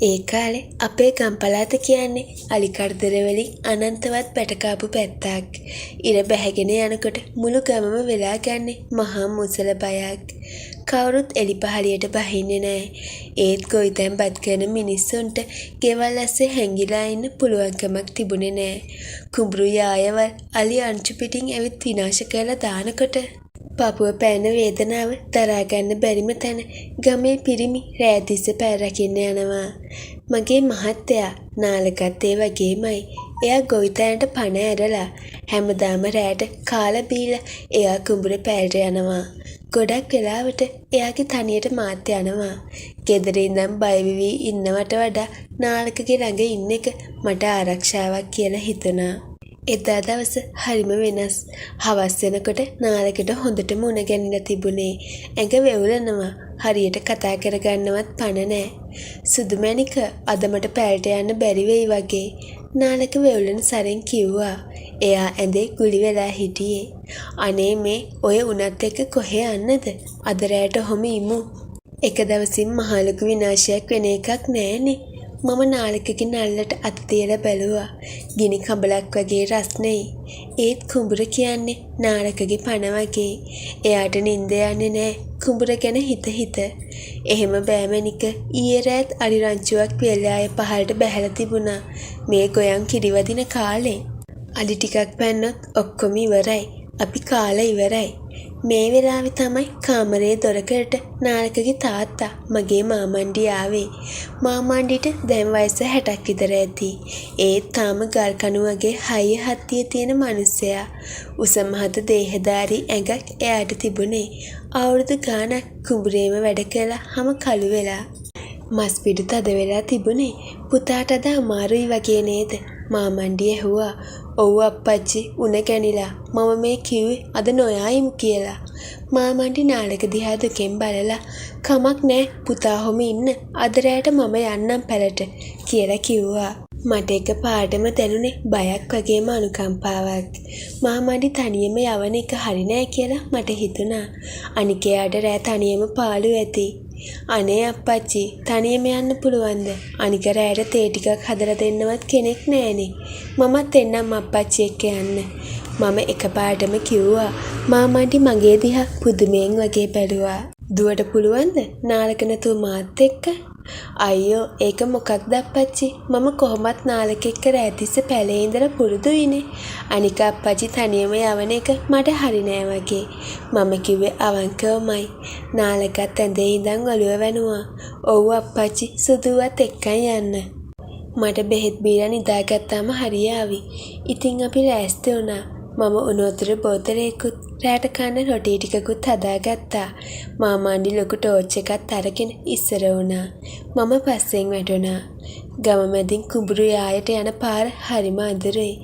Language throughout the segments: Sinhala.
ඒ කාලේ අපේ ගම්පලාත කියන්නේ අලි කරදර වලින් අනන්තවත් පැටකාපු පැත්තක්. ඉර බැහැගෙන යනකොට මුළු ගමම වෙලා ගන්නේ මහා මුසල බයක්. කවුරුත් එලි පහලියට බහින්නේ නැහැ. ඒත් ගොවිතැන්පත් කරන මිනිස්සුන්ට ගෙවල් ඇස්සේ හැංගිලා ඉන්න පුළුවන්කමක් තිබුණේ නැහැ. කුඹුරු යායවල් අලි අංචු පිටින් ඇවිත් විනාශ කරලා දානකොට පපුව පෑන වේදනාව දරා ගන්න බැරිම තැන ගමේ පිරිමි රෑ තිස්සේ පැය රකින්න යනවා. මගේ මහත්තයා නාලකත් ඒ වගේමයි. එයා ගොවිතැනට පණ ඇරලා හැමදාම රෑට කාලා බීලා එයා කුඹුරේ පැයට යනවා. ගොඩක් වෙලාවට එයාගේ තනියට මාත් යනවා. ගෙදර ඉඳන් බය වෙවි ඉන්නවට වඩා නාලකගේ ළඟ ඉන්න එක මට ආරක්ෂාවක් කියලා හිතුණා. එදා දවස හරිම වෙනස්. හවස් වෙනකොට නාලකට හොඳටම උණ ගැනිලා තිබුණේ. ඇඟ වෙවුලනවා. හරියට කතා කරගන්නවත් පණ නැහැ. සුදුමැණික අද මට පැයට යන්න බැරි වෙයි වගේ. නාලක වෙවුලන සරෙන් කිව්වා. එයා ඇඳේ ගුලි වෙලා හිටියේ. අනේ මේ ඔය උණත් එක්ක කොහේ යන්නද? අද රැයට ඔහොම ඉමු. එක දවසින් මහ ලොකු විනාශයක් වෙන එකක් නෑනේ. මම නාලකගේ නල්ලට අත තියලා බැලුවා. ගිනි කඹලක් වගේ රස්නෙයි. ඒත් කුඹුර කියන්නේ නාලකගේ පණ වගේ. එයාට නිින්ද යන්නේ නෑ කුඹුර ගැන හිත. එහෙම බෑමනික ඊයේ රෑත් අලි රංචුවක් වෙලාය පහළට බැහැලා තිබුණා. මේ ගොයන් කිරිවදින කාලේ. අලි ටිකක් පැන්නොත් ඔක්කොම ඉවරයි. අපි කාලා ඉවරයි. මේ වෙලාවේ තමයි කාමරේ දොරකඩට නාලකගේ තාත්තා මගේ මාමණ්ඩි ආවේ. මාමණ්ඩිට දැන් වයස 60ක් විතර ඇති. ඒත් තාම ගල් කණු වගේ හයිය හත්තිය තියෙන මිනිස්සයා. උස මහත දේහධාරී ඇඟක් එයාට තිබුණේ. අවුරුදු ගාණක් කුඹුරේම වැඩ කළා හැම කළු වෙලා. මස් පිඩු තද වෙලා තිබුණේ. පුතාට අද අමාරුයි වගේ නේද? මාමණ්ඩි ඇහුවා. ඔව් අප්පච්චි උණ ගැනිලා. මම මේ කිව්වේ අද නොයායිමු කියලා. මාමණ්ඩි නාලක දිහා දුකෙන් බලලා කමක් නෑ පුතා හොම ඉන්න. අද රැයට මම යන්නම් පැලට කියලා කිව්වා. මට එක පාඩම දැනුනේ බයක් වගේම අනුකම්පාවක්. මාමණ්ඩි තනියම යවන එක හරි නෑ කියලා මට හිතුණා. අනික එයාට රෑ තනියම පාළු ඇති. අනේ අප්පච්චි තනියම යන්න පුළුවන්ද? අනික රෑට තේ ටිකක් හදලා දෙන්නවත් කෙනෙක් නෑනේ. මමත් එන්නම් අප්පච්චි එක්ක යන්න. මම එකපාරටම කිව්වා. මාමණ්ඩි මගේ දිහා පුදුමයෙන් වගේ බැලුවා. දුවට පුළුවන්ද නාලක නැතුව මාත් එක්ක? අයියෝ ඒක මොකක්ද අප්පච්චි? මම කොහොමත් නාලක එක්ක රෑ තිස්සේ පැලේ ඉඳලා පුරුදුයිනේ. අනික අප්පච්චි තනියම යවන එක මට හරි නෑ වගේ. මම කිව්වේ අවංකවමයි. නාලකත් ඇඳේ ඉඳන් ඔළුව වැනුවා. ඔව් අප්පච්චි සුදුවත් එක්කන් යන්න. මට බෙහෙත් බීලා නිදාගත්තාම හරියාවි. ඉතින් අපි ලෑස්ති වුණා. මම උණුවතුර බෝතලයකුත් රෑට කන්න රොටි ටිකකුත් හදාගත්තා. මාමණ්ඩි ලොකු ටෝච් එකක් අරගෙන ඉස්සර වුණා. මම පස්සෙන් වැටුණා. ගම මැදින් කුඹුරු යායට යන පාර හරිම අඳුරුයි.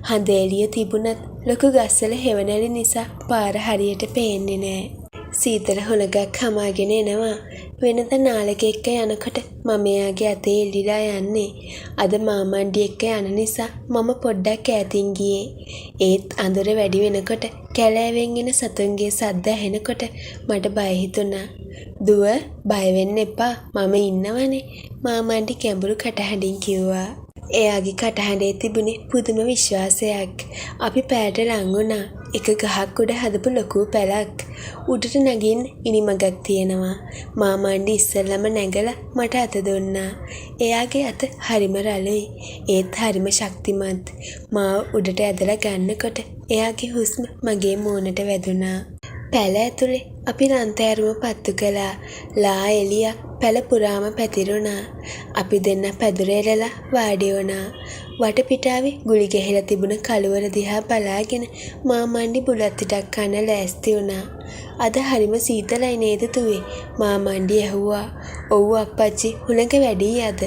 හඳ එළිය තිබුණත් ලොකු ගස්වල හෙවණැලි නිසා පාර හරියට පේන්නේ නෑ. සීතල හුලඟක් හමාගෙන එනවා. වෙනද නාලක එක්ක යනකොට මම එයාගේ අතේ එල්ලිලා යන්නේ. අද මාමණ්ඩි එක්ක යන නිසා මම පොඩ්ඩක් ඈතින් ගියේ. ඒත් අඳුර වැඩි වෙනකොට කැලෑවෙන් එන සතුන්ගේ සද්ද ඇහෙනකොට මට බය හිතුණා. දුව බය වෙන්න එපා මම ඉන්නවනේ. මාමණ්ඩි කැඹුරු කටහඬින් කිව්වා. එයාගේ කටහඬේ තිබුණේ පුදුම විශ්වාසයක්. අපි පැයට ලං වුණා. එක ගහක් උඩ හදපු ලොකු පැලක්. උඩට නගින්න ඉනිමගක් තියෙනවා. මාමණ්ඩි ඉස්සෙල්ලම නැගලා මට අත දුන්නා. එයාගේ අත හරිම රළුයි. ඒත් හරිම ශක්තිමත්. මාව උඩට ඇදලා ගන්නකොට එයාගේ හුස්ම මගේ මූණට වැදුනා. පැල ඇතුලේ අපි ලන්තෑරුම පත්තු කළා. ලා එළියක් පැල පුරාම පැතිරුණා. අපි දෙන්න පැදුර එලලා වාඩි වුණා. වටපිටාවේ ගුලි ගැහිලා තිබුණ කළුවර දිහා බලාගෙන මාමණ්ඩි බුලත් ටිකක් කන්න ලෑස්ති වුණා. අද හරිම සීතලයි නේද තුවේ? මාමණ්ඩි ඇහුවා. ඔව් අප්පච්චි හුලඟ වැඩි අද.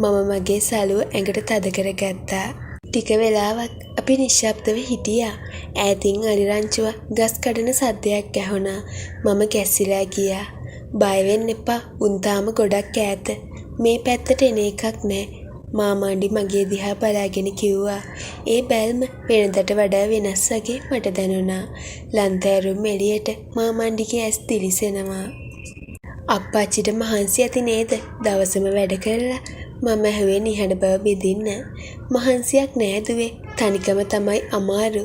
මම මගේ සලුව ඇඟට තද කරගත්තා. ටික වෙලාවක් අපි නිශ්ශබ්දව හිටියා. ඈතින් අලි රංචුව ගස් කඩන සද්දයක් ඇහුණා. මම කැස්සිලා ගියා. බය වෙන්න එපා. උන් තාම ගොඩක් ඈත. මේ පැත්තට එන එකක් නෑ. මාමණ්ඩි මගේ දිහා බලාගෙන කිව්වා. ඒ බැල්ම වෙනදට වඩා වෙනස් වගේ මට දැනුණා. ලන්තෑරුම් එළියට මාමණ්ඩිගේ ඇස් දිලිසෙනවා. අප්පච්චිට මහන්සි ඇති නේද? දවසම වැඩ කරලා මම ඇහුවේ නිහඬ බව බෙදින්න. මහන්සියක් නෑ දුවේ. තනිකම තමයි අමාරු.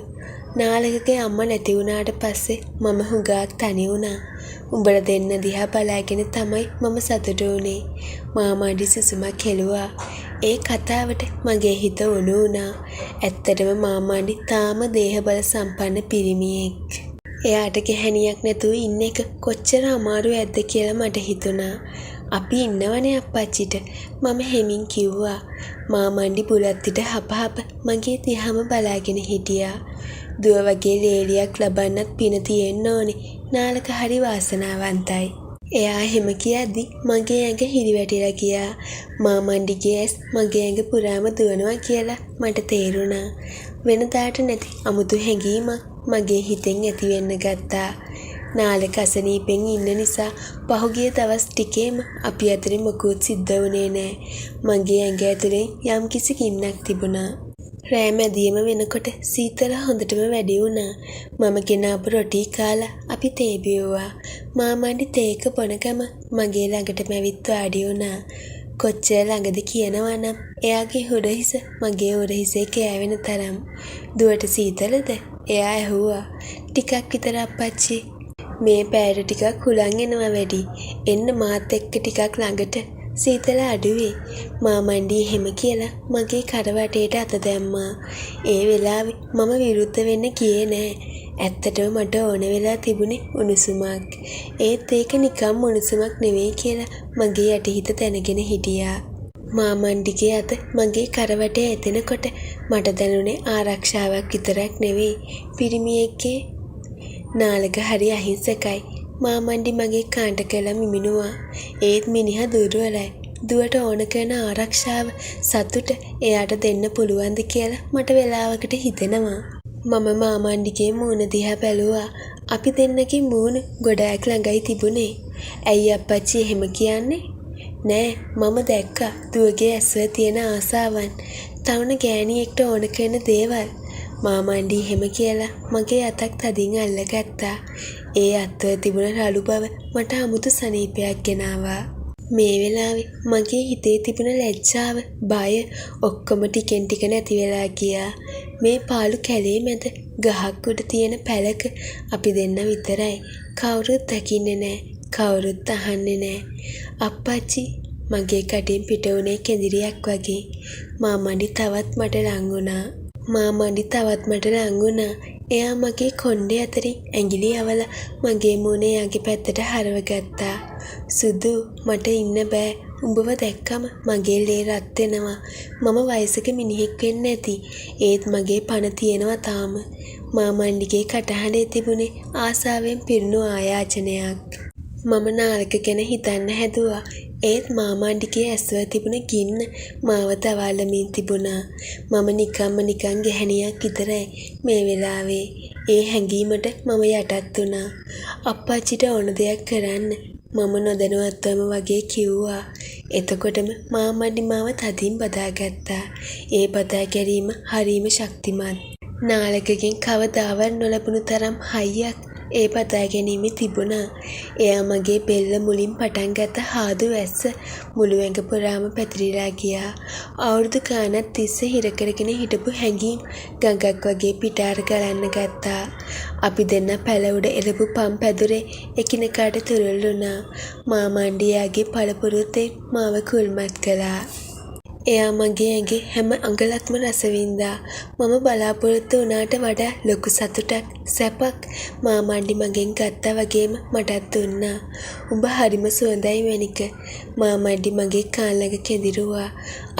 නාලකගේ අම්මා නැති වුණාට පස්සේ මම හුඟක් තනි වුණා. උඹලා දෙන්න දිහා බලාගෙන තමයි මම සතුටු වුණේ. මාමාඩි සුසුමක් හෙළුවා. ඒ කතාවට මගේ හිත උණු වුණා. ඇත්තටම මාමාඩි තාම දේහබල සම්පන්න පිරිමියෙක්. එයාට ගැහණියක් නැතුව ඉන්න එක කොච්චර අමාරු ඇද්ද කියලා මට හිතුණා. අපි ඉන්නවනේ අප්පච්චිට මම හෙමින් කිව්වා. මාමණ්ඩි බුලත්තිට හපහප මගේ දිහාම බලාගෙන හිටියා. දුව වගේ ලේලියක් ලබන්නත් පින තියෙන්න ඕනේ. නාලක හරි වාසනාවන්තයි. එයා එහෙම කියද්දි මගේ ඇඟ හිරිවැටිලා ගියා. මාමණ්ඩිගේ ඇස් මගේ ඇඟ පුරාම දුවනවා කියලා මට තේරුණා. වෙනදාට නැති අමුතු හැඟීමක් මගේ හිතෙන් ඇති වෙන්න ගත්තා. නාලක අසනීපෙන් ඉන්න නිසා පහුගිය දවස් ටිකේම අපි අතරේ මොකුත් සිද්ධ වුණේ නෑ. මගේ ඇඟ ඇතුලේ යම්කිසි ගින්නක් තිබුණා. රෑ මැදියම වෙනකොට සීතල හොඳටම වැඩි වුණා. මම ගෙනාපු රොටි කාලා අපි තේ බිව්වා. මාමණ්ඩි තේක බොන ගම මගේ ළඟටම ඇවිත් වාඩි වුණා. කොච්චර ළඟද කියනවා නම් එයාගේ හුරහිස මගේ උරහිසේ කෑවෙන තරම්. දුවට සීතලද? එයා ඇහුවා. ටිකක් විතර අප්පච්චි. මේ පැයට ටිකක් හුලං එනවා වැඩි. එන්න මාත් එක්ක ටිකක් ළඟට. සීතල අඩුවේ. මාමණ්ඩි එහෙම කියලා මගේ කරවටේට අත දැම්මා. ඒ වෙලාවේ මම විරුද්ධ වෙන්න ගියේ නෑ. ඇත්තටම මට ඕන වෙලා තිබුණේ උණුසුමක්. ඒත් ඒක නිකම් උණුසුමක් නෙවෙයි කියලා මගේ යටිහිත දැනගෙන හිටියා. මාමණ්ඩිගේ අත මගේ කරවටේ ඇතෙනකොට මට දැනුනේ ආරක්ෂාවක් විතරක් නෙවෙයි. පිරිමියෙක්ගේ නාලක හරි අහිංසකයි. මාමණ්ඩි මගේ කාණ්ඩ කළා මිමිනුවා. ඒත් මිනිහා දුර්වලයි. දුවට ඕන කරන ආරක්ෂාව සතුට එයාට දෙන්න පුළුවන්ද කියලා මට වෙලාවකට හිතෙනවා. මම මාමණ්ඩිගේ මූණ දිහා බැලුවා. අපි දෙන්නගේ මූණ ගොඩාක් ළඟයි තිබුණේ. ඇයි අප්පච්චි එහෙම කියන්නේ? නෑ මම දැක්කා දුවගේ ඇස්වල තියෙන ආසාවන්. තවන ගෑණියෙක්ට ඕන කරන දේවල්. මාමණ්ඩි එහෙම කියලා මගේ අතක් තදින් අල්ලගත්තා. ඒ අත්වල තිබුණ රළු බව මට අමුතු සනීපයක් ගෙනාවා. මේ වෙලාවේ මගේ හිතේ තිබුණ ලැජ්ජාව, බය ඔක්කොම ටිකෙන් ටික නැති වෙලා ගියා. මේ පාළු කැලේ මැද ගහක් උඩ තියෙන පැලක අපි දෙන්න විතරයි. කවුරුත් දකින්නේ නැහැ. කවුරුත් අහන්නේ නැහැ. අප්පච්චි මගේ කටින් පිට වුණේ කෙඳිරියක් වගේ. මාමණ්ඩි තවත් මට ලං වුණා. එයා මගේ කොණ්ඩේ අතරින් ඇඟිලි අවල මගේ මූණේ යාගේ පැත්තට හරවගත්තා. සුදු මට ඉන්න බෑ. උඹව දැක්කම මගේ ලේ රත් වෙනවා. මම වයසක මිනිහෙක් වෙන්න ඇති. ඒත් මගේ පණ තියෙනවා තාම. මාමණ්ඩිගේ කටහඬේ තිබුණේ ආසාවෙන් පිරුණු ආයාචනයක්. මම නාලක ගැන හිතන්න හැදුවා. ඒත් මාමණ්ඩිගේ ඇස්වල තිබුණ ගින්න මාව තවල්ලමින් තිබුණා. මම නිකන් ගැහණියක් විතරයි මේ වෙලාවේ. ඒ හැඟීමට මම යටත් වුණා. අප්පච්චිට ඕන දෙයක් කරන්න මම නොදැනුවත්වම වගේ කිව්වා. එතකොටම මාමණ්ඩි මාව තදින් බදාගත්තා. ඒ බදා ගැනීම හරීම ශක්තිමත්. නාලකගෙන් කවදාවත් නොලැබුණු තරම් හයියක් ඒ බදා ගැනීමේ තිබුණා. එයා මගේ බෙල්ල මුලින් පටන් ගත්ත හාදු වැස්ස මුළු ඇඟ පුරාම පැතිරිලා ගියා. අවුරුදු ගානක් තිස්සේ හිර කරගෙන හිටපු හැඟීම් ගඟක් වගේ පිටාර ගලන්න ගත්තා. අපි දෙන්න පැල උඩ එළපු පම් පැදුරේ එකිනෙකාට තුරුල් වුණා. මාමණ්ඩි යාගේ පළපුරුතෙන් මාව කුල්මත් කළා. එයා මගේ ඇඟේ හැම අඟලක්ම රස වින්දා. මම බලාපොරොත්තු වුණාට වඩා ලොකු සතුටක්, සැපක් මාමණ්ඩි මගෙන් ගත්තා වගේම මටත් දුන්නා. උඹ හරිම සුවඳයි මැනික. මාමණ්ඩි මගේ කාල් ළඟ කෙඳිරුවා.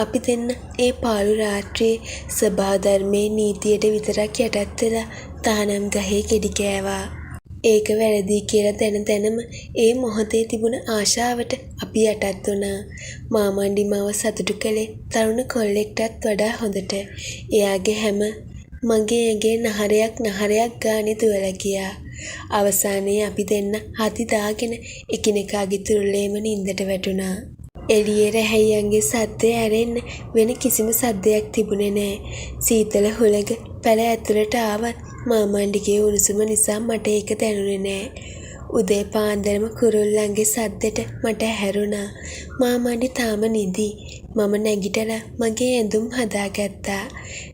අපි දෙන්න ඒ පාළු රාත්‍රියේ සබා ධර්මයේ නීතියට විතරක් යටත් වෙලා තානම් ගහේ ගෙඩි කෑවා. ඒක වැරදි කියලා දැනම ඒ මොහොතේ තිබුණ ආශාවට අපි යටත් වුණා. මාමණ්ඩි මාව සතුටු කළේ තරුණ කොල්ලෙක්ටත් වඩා හොඳට. එයාගේ හැම මගේ ඇඟේ නහරයක් ගානේ දුවලා ගියා. අවසානයේ අපි දෙන්න හති දාගෙන එකිනෙකාගේ තුරුලේම නින්දට වැටුණා. එළියේ රැහැයියන්ගේ සද්දය ඇරෙන්න වෙන කිසිම සද්දයක් තිබුණේ නැහැ. සීතල හුළඟ පැල ඇතුළට ආවත් මාමණ්ඩිගේ උණුසුම නිසා මට ඒක දැනුනේ නැහැ. උදේ පාන්දරම කුරුල්ලන්ගේ සද්දෙට මට ඇහැරුණා. මාමණ්ඩි තාම නිදි. මම නැගිටලා මගේ ඇඳුම් හදාගත්තා.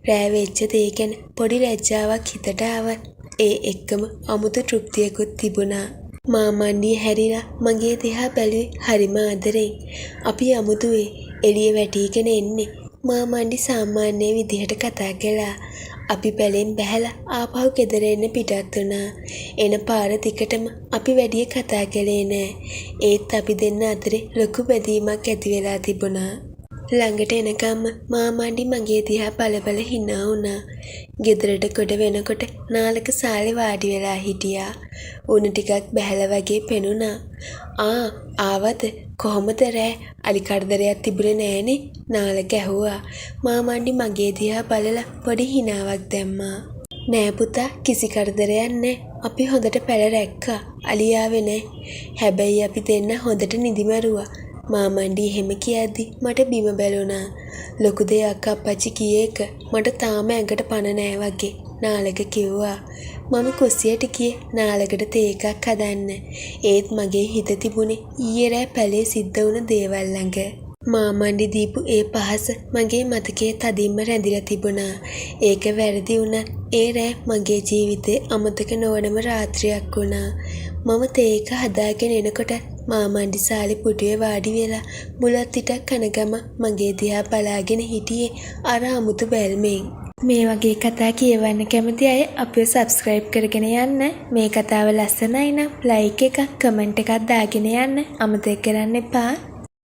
රෑ වෙච්ච දේ ගැන පොඩි ලැජ්ජාවක් හිතට ආවත් ඒ එක්කම අමුතු තෘප්තියකුත් තිබුණා. මාමණ්ඩි හැරිලා මගේ දිහා බැලුවේ හරිම ආදරෙන්. අපි අමුතුවේ එළිය වැටීගෙන එන්නේ. මාමණ්ඩි සාමාන්‍ය විදිහට කතා කළා. අපි පැලෙන් බැහැලා ආපහු ගෙදර එන්න පිටත් වුණා. එන පාර දිකටම අපි වැඩිය කතා කළේ නෑ. ඒත් අපි දෙන්න අතරේ ලොකු බැඳීමක් ඇති වෙලා තිබුණා. ළඟට එනකම්ම මාමණ්ඩි මගේ දිහා බල හිනා වුණා. ගෙදරට ගොඩ වෙනකොට නාලක සාලේ වාඩි වෙලා හිටියා. උණ ටිකක් බැහැලා වගේ පෙනුණා. ආවද? කොහොමද රෑ? අලි කරදරයක් තිබුණේ නෑනේ? නාලක ඇහුවා. මාමණ්ඩි මගේ දිහා බලලා පොඩි හිනාවක් දැම්මා. නෑ පුතා, කිසි කරදරයක් නෑ. අපි හොඳට පැල රැක්කා. අලි ආවේ නෑ. හැබැයි අපි දෙන්න හොඳට නිදි මරුවා. මාමණ්ඩි එහෙම කියද්දි මට බිම බැලුණා. ලොකු දෙයක් අප්පච්චි කියේ එක මට තාම ඇඟට පණ නෑ වගේ නාලක කිව්වා. මම කුස්සියට ගියේ නාලකට තේ එකක් හදන්න. ඒත් මගේ හිත තිබුණේ ඊයේ රෑ පැලේ සිද්ධ වුණ දේවල් ළඟ. මාමණ්ඩි දීපු ඒ පහස මගේ මතකයේ තදින්ම රැඳිලා තිබුණා. ඒක වැරදි වුණත් ඒ රෑ මගේ ජීවිතේ අමතක නොවනම රාත්‍රියක් වුණා. මම තේ එක හදාගෙන එනකොට මාමණ්ඩි සාලේ පුටුවේ වාඩි වෙලා බුලත් ටිකක් කන ගම මගේ දිහා බලාගෙන හිටියේ අර අමුතු බැල්මෙන්. මේ වගේ කතා කියවන්න කැමති අය අපිව සබ්ස්ක්‍රයිබ් කරගෙන යන්න. මේ කතාව ලස්සනයි නම් ලයික් එකක් කමෙන්ට් එකක් දාගෙන යන්න අමතක කරන්න එපා.